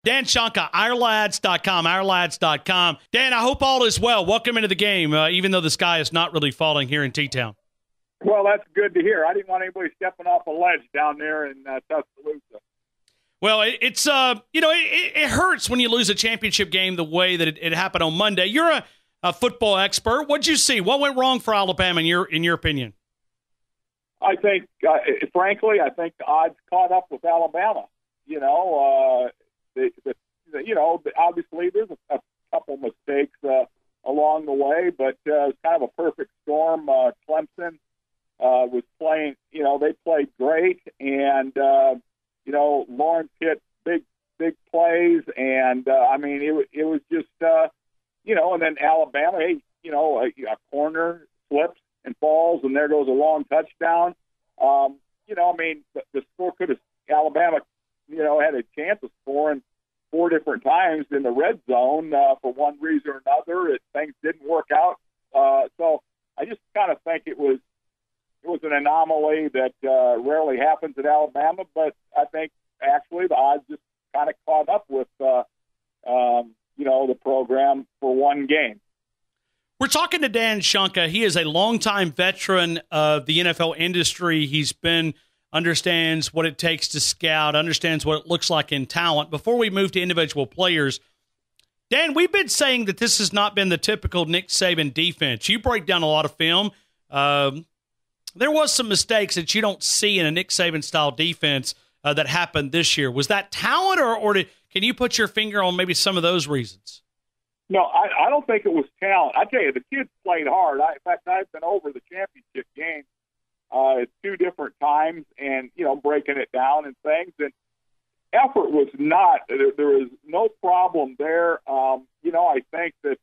Dan Shonka, OurLads.com. Dan, I hope all is well. Welcome into the game, even though the sky is not really falling here in T-Town. Well, that's good to hear. I didn't want anybody stepping off a ledge down there in Tuscaloosa. Well, it hurts when you lose a championship game the way that it happened on Monday. You're a football expert. What'd you see? What went wrong for Alabama in your opinion? I think, frankly, the odds caught up with Alabama. Obviously there's a couple mistakes along the way, but it was kind of a perfect storm. Clemson was playing, they played great, and Lawrence hit big plays, and it was just and then Alabama, a corner slips and falls, and there goes a long touchdown. The score could have Alabama, had a chance of scoring 4 different times in the red zone for one reason or another. Things didn't work out. So I just kind of think it was an anomaly that rarely happens at Alabama, but I think actually the odds just kind of caught up with the program for one game. We're talking to Dan Shonka. He is a longtime veteran of the NFL industry. He's understands what it takes to scout, understands what it looks like in talent. Before we move to individual players, Dan, we've been saying that this has not been the typical Nick Saban defense. You break down a lot of film. There was some mistakes that you don't see in a Nick Saban-style defense that happened this year. Was that talent, or can you put your finger on maybe some of those reasons? No, I don't think it was talent. I tell you, the kids played hard. In fact, I've been over the championship game 2 different times, and breaking it down and things. And effort was not. There was no problem there. I think that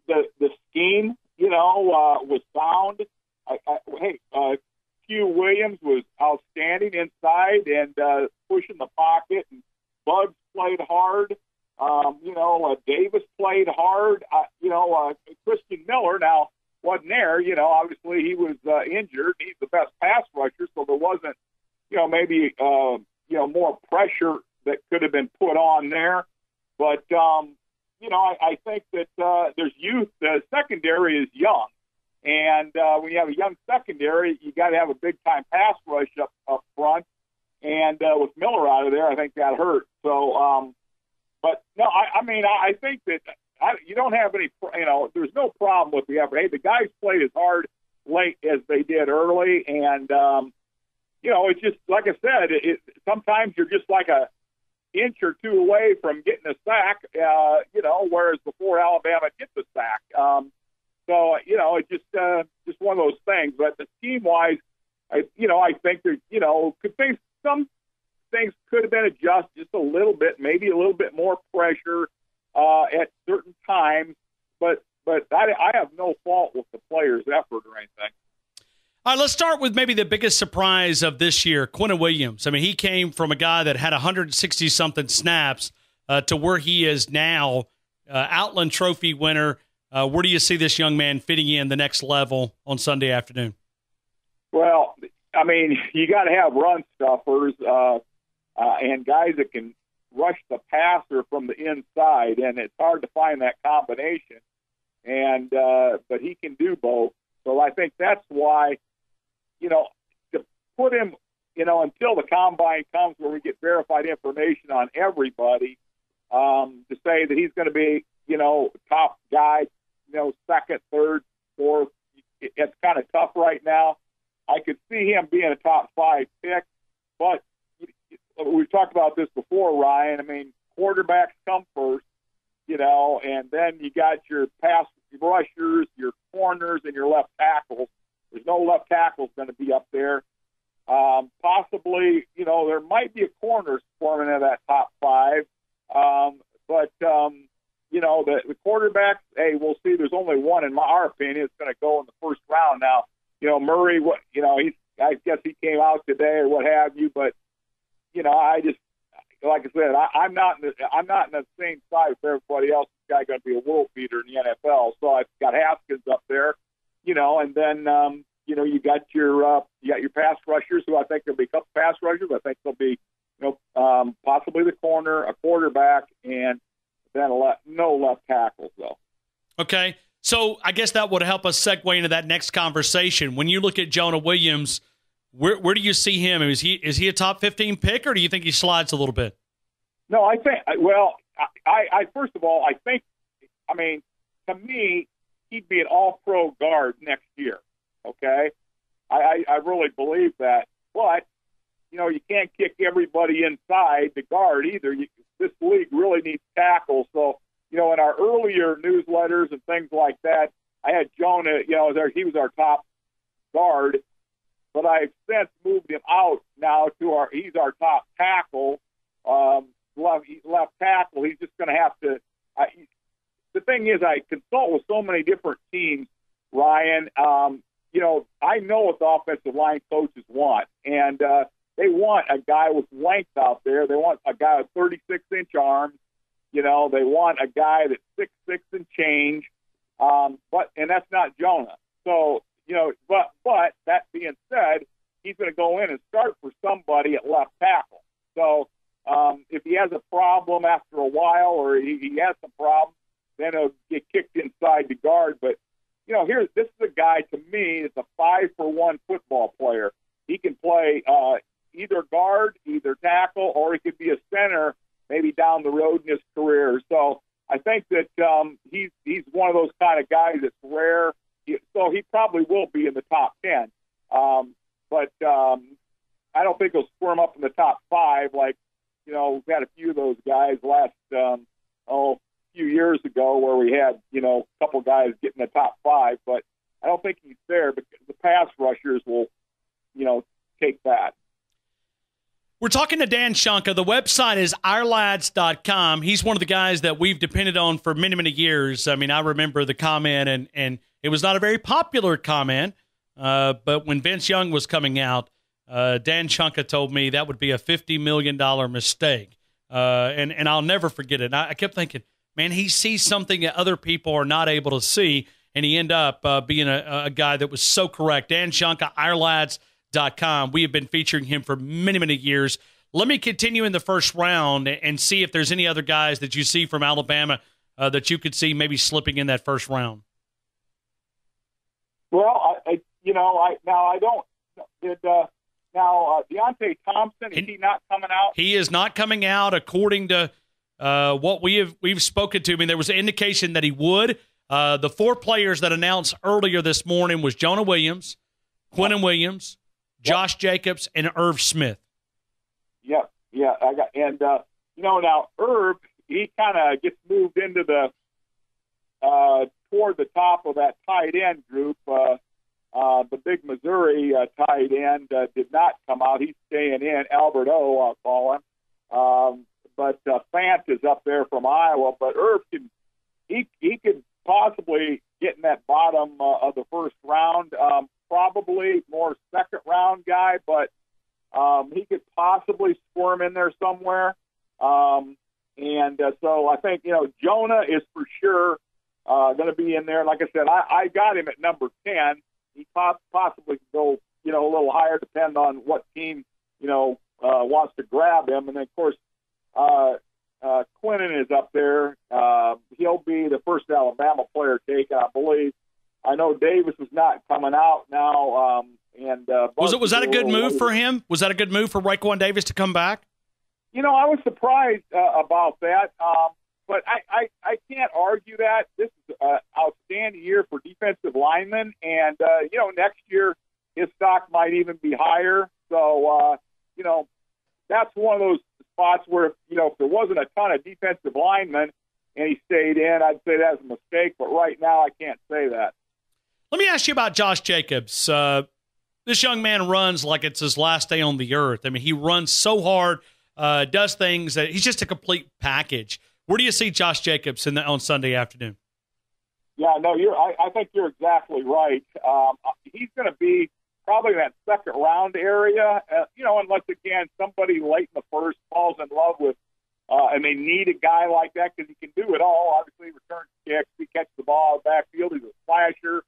the scheme, was sound. Quinna Williams was outstanding inside and pushing the pocket, and Bugs played hard. Davis played hard. Christian Miller now wasn't there. Obviously he was injured. He's the best pass rusher, so there wasn't, maybe more pressure that could have been put on there. But I think that there's youth. The secondary is young, and when you have a young secondary, you got to have a big time pass rush up front. And with Miller out of there, I think that hurt. So. But no, I think that you don't have any, there's no problem with the effort. Hey, the guys played as hard late as they did early. And, it's just, like I said, sometimes you're just like a inch or 2 away from getting a sack, whereas before Alabama gets a sack. It's just one of those things. But the scheme-wise, I think there's, some things could have been adjusted just a little bit, maybe a little bit more pressure at certain times, but I have no fault with the players' effort or anything. All right, let's start with maybe the biggest surprise of this year, Quinna Williams. He came from a guy that had 160-something snaps to where he is now, Outland Trophy winner. Where do you see this young man fitting in the next level on Sunday afternoon? Well, you got to have run stuffers, and guys that can rush the passer from the inside, and it's hard to find that combination. And but he can do both. So I think that's why, to put him, until the combine comes where we get verified information on everybody, to say that he's going to be, top guy, second, third, fourth, it's kind of tough right now. I could see him being a top 5 pick, but we've talked about this before, Ryan. Quarterbacks come first, and then you got your pass rushers, your corners, and your left tackles. There's no left tackles going to be up there. Possibly, there might be a corner forming in that top 5, but the quarterbacks, hey, we'll see. There's only one, in our opinion, it's going to go in the first round now. Murray, I guess he came out today or what have you, but I just, like I said, I'm not in the same side with everybody else. This guy going to be a world beater in the NFL. So I've got Haskins up there, and then you got your pass rushers, who I think there'll be a couple pass rushers. I think there'll be possibly the corner, a quarterback, and then no left tackles, though. Okay. So I guess that would help us segue into that next conversation. When you look at Jonah Williams, where do you see him? Is he a top 15 pick, or do you think he slides a little bit? No, I think. Well, I first of all, I think. I mean, to me, he'd be an All-Pro guard next year. Okay, I really believe that. But you can't kick everybody inside the guard either. This league really needs tackles. So, in our earlier newsletters and things like that, I had Jonah, he was our top guard, but I've since moved him out now to he's our top tackle, left tackle. He's just going to have to, the thing is, I consult with so many different teams, Ryan. I know what the offensive line coaches want, and they want a guy with length out there. They want a guy with 36-inch arms. They want a guy that's 6'6" and change. And that's not Jonah. So, but that being said, he's going to go in and start for somebody at left tackle. So if he has a problem after a while, or he has some problems, then he'll get kicked inside the guard. But, this is a guy, to me, is a 5-for-1 football player. He can play either guard, either tackle, or he could be a center maybe down the road in his career. So I think that he's one of those kind of guys that's rare. So he probably will be in the top 10. But I don't think he'll squirm up in the top 5 like, we've had a few of those guys last few years ago where we had, a couple guys get in the top 5. But I don't think he's there because the pass rushers will, take that. We're talking to Dan Shonka. The website is ourlads.com. He's one of the guys that we've depended on for many, many years. I mean, I remember the comment, and it was not a very popular comment, but when Vince Young was coming out, Dan Shonka told me that would be a $50 million mistake, and I'll never forget it. I kept thinking, man, he sees something that other people are not able to see, and he ended up being a guy that was so correct. Dan Shonka, ourlads.com. We have been featuring him for many, many years. Let me continue in the first round and see if there's any other guys that you see from Alabama that you could see maybe slipping in that first round. Well, Deontay Thompson, is he not coming out? He is not coming out according to what we've spoken to. I mean, there was an indication that he would. The 4 players that announced earlier this morning was Jonah Williams, Quinna Williams, Josh Jacobs, and Irv Smith. Yeah. Now Irv, he kind of gets moved into the toward the top of that tight end group. The big Missouri tight end did not come out. He's staying in. Albert O, I'll call him. But Fant is up there from Iowa. But Irv he could possibly get in that bottom of the first round. Probably more second-round guy, but he could possibly squirm in there somewhere. So I think, Jonah is for sure going to be in there. Like I said, I got him at number 10. He possibly could go, a little higher, depending on what team, wants to grab him. And then, of course, Quinnan is up there. He'll be the first Alabama player taken, I believe. I know Davis is not coming out now. Was that a good move for him? Was that a good move for Raekwon Davis to come back? I was surprised about that, but I can't argue that. This is an outstanding year for defensive linemen, and next year his stock might even be higher. So that's one of those spots where if there wasn't a ton of defensive linemen and he stayed in, I'd say that's a mistake. But right now, I can't say that. Let me ask you about Josh Jacobs. This young man runs like it's his last day on the earth. I mean, he runs so hard, does things that he's just a complete package. Where do you see Josh Jacobs on Sunday afternoon? Yeah, no, I think you're exactly right. He's going to be probably in that second round area, unless, again, somebody late in the first falls in love with, and they need a guy like that because he can do it all. Obviously, he returns kicks, he catches the ball out of the backfield, he's a slasher.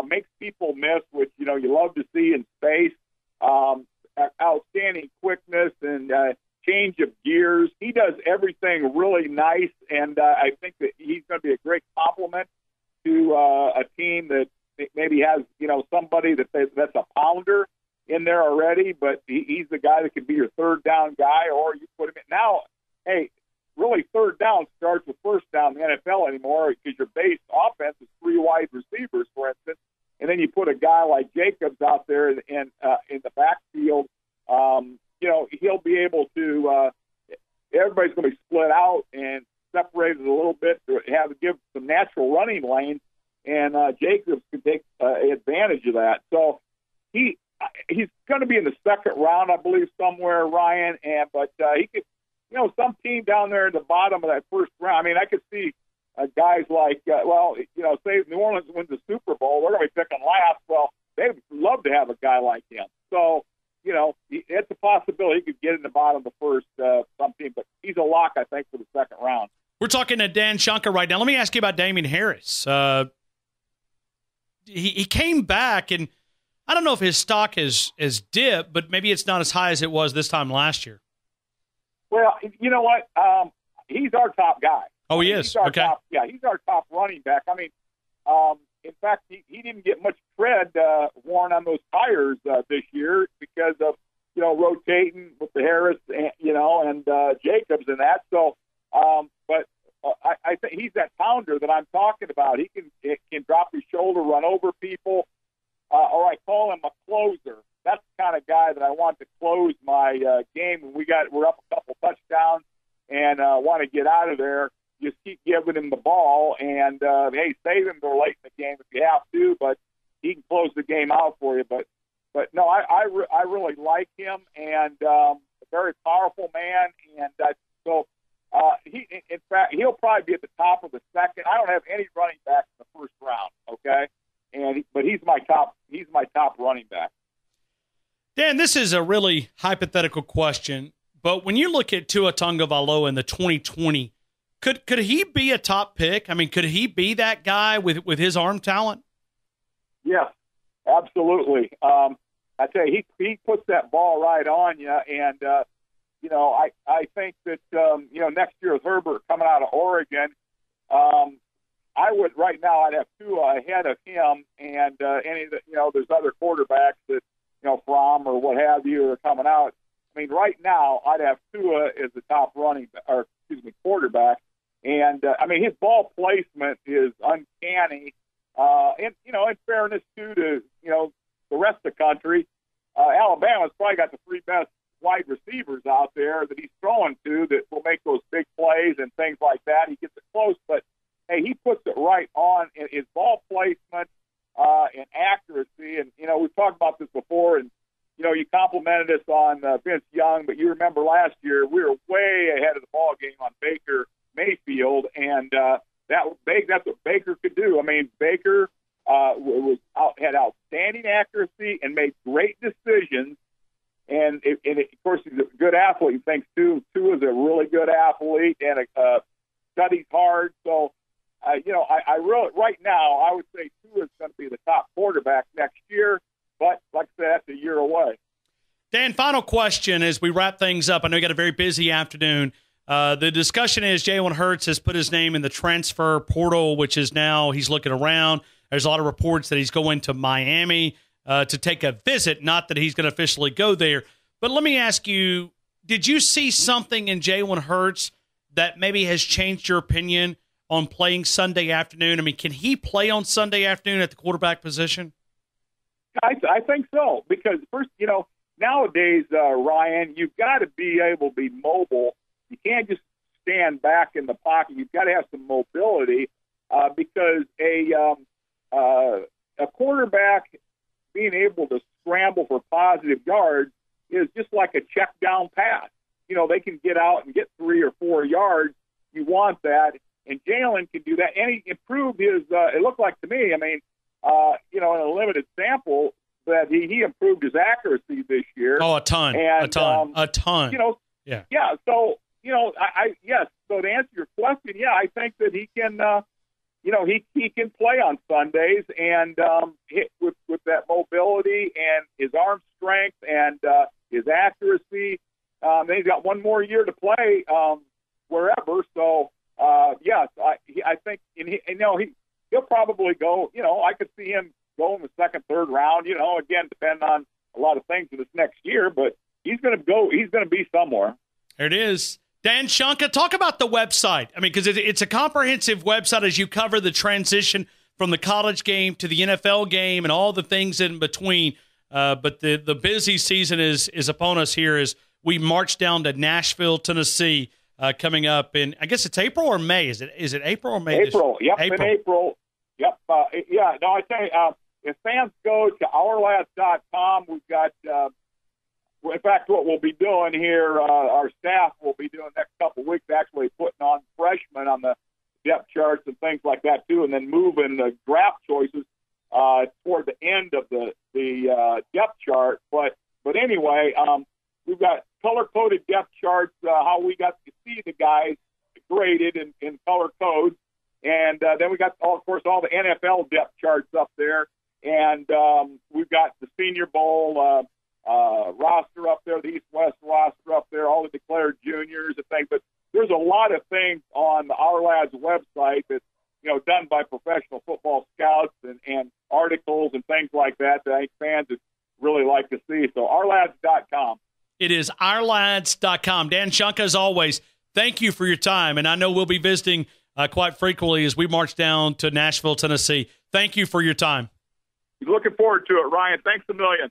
Makes people miss, which, you love to see in space. Outstanding quickness, and change of gears. He does everything really nice, and I think that he's going to be a great complement to a team that maybe has, somebody that's a pounder in there already, but he's the guy that can be your third down guy, or you put him in. Now, hey, really third down starts with first down in the NFL anymore because your base offense is 3 wide receivers, for instance, and then you put a guy like Jacobs out there in the backfield. He'll be able to everybody's going to be split out and separated a little bit to give some natural running lanes, and Jacobs can take advantage of that. So he's going to be in the second round, I believe, somewhere, Ryan. But he could, some team down there at the bottom of that first round. I mean, I could see guys like, say New Orleans wins the Super Bowl, they're going to be picking last. Well, they'd love to have a guy like him. So, it's a possibility he could get in the bottom of the first some team, but he's a lock, I think, for the second round. We're talking to Dan Shonka right now. Let me ask you about Damien Harris. He came back, and I don't know if his stock is dipped, but maybe it's not as high as it was this time last year. Well, you know what? He's our top guy. Oh, he is? Okay. He's our top running back. I mean, in fact, he didn't get much tread worn on those tires this year because of, rotating with the Harris, and Jacobs and that. So, but I think he's that pounder that I'm talking about. He can drop his shoulder, run over people, or I call him a closer. That's the kind of guy that I want to close my game when we're up a couple touchdowns and want to get out of there. Just keep giving him the ball, and hey, save him for late in the game if you have to, but he can close the game out for you. But no, I really like him, and a very powerful man, and so in fact, he'll probably be at the top of the second. I don't have any running backs in the first round, okay, but he's my top running back. Dan, this is a really hypothetical question, but when you look at Tua Tagovailoa in the 2020. Could he be a top pick? I mean, could he be that guy with his arm talent? Yes, absolutely. I tell you, he puts that ball right on you, and I think that next year with Herbert coming out of Oregon, I'd have Tua ahead of him, and there's other quarterbacks that Fromm or what have you are coming out. I mean, right now I'd have Tua as the top quarterback. And, his ball placement is uncanny. And, in fairness, too, to, the rest of the country, Alabama's probably got the 3 best wide receivers out there that he's throwing to that will make those big plays and things like that. He gets it close, but, hey, he puts it right on in his ball placement and accuracy. And, we've talked about this before, and, you complimented us on Vince Young, but you remember last year we were way ahead of the ball game on Baker Mayfield, and that's what Baker could do. I mean, Baker had outstanding accuracy and made great decisions, and of course he's a good athlete. He thinks Tua is a really good athlete and studies hard. So, I really right now I would say Tua is going to be the top quarterback next year, but like I said, that's a year away. Dan, final question as we wrap things up. I know you got a very busy afternoon. The discussion is Jalen Hurd has put his name in the transfer portal, which is now he's looking around. There's a lot of reports that he's going to Miami to take a visit, not that he's going to officially go there. But let me ask you, did you see something in Jalen Hurd that maybe has changed your opinion on playing Sunday afternoon? I mean, can he play on Sunday afternoon at the quarterback position? I think so, because first, nowadays, Ryan, you've got to be able to be mobile. You can't just stand back in the pocket. You've got to have some mobility because a quarterback being able to scramble for positive yards is just like a check down pass. They can get out and get 3 or 4 yards. You want that, and Jalen can do that. And he improved his. It looked like to me. I mean, in a limited sample, that he improved his accuracy this year. Oh, a ton. Yeah. Yeah. So. Yes. So to answer your question, yeah, I think that he can, he can play on Sundays and hit with that mobility and his arm strength and his accuracy. Then he's got one more year to play wherever. So, yes, I think he'll probably go. I could see him go in the second, third round. Again, depending on a lot of things in this next year, but he's going to go. He's going to be somewhere. There it is. Dan Shonka, talk about the website. I mean, because it's a comprehensive website as you cover the transition from the college game to the NFL game and all the things in between. But the busy season is upon us here as we march down to Nashville, Tennessee, coming up in, I guess it's April or May. Is it April or May? April. Yep, April. In April. Yep. Yeah. No, I tell you, if fans go to ourlads.com, we've got. In fact, what we'll be doing here, our staff will be doing the next couple of weeks, actually putting on freshmen on the depth charts and things like that too, and then moving the draft choices toward the end of the depth chart. But anyway, we've got color-coded depth charts, how we got to see the guys graded in color codes, and then we got, of course, all the NFL depth charts up there, and we've got the Senior Bowl roster up there, the East-West roster up there, all the declared juniors and things. But there's a lot of things on the Our Lads website that's done by professional football scouts and articles and things like that I think fans would really like to see. So ourlads.com. It is ourlads.com. Dan Shonka, as always, thank you for your time. And I know we'll be visiting quite frequently as we march down to Nashville, Tennessee. Thank you for your time. Looking forward to it, Ryan. Thanks a million.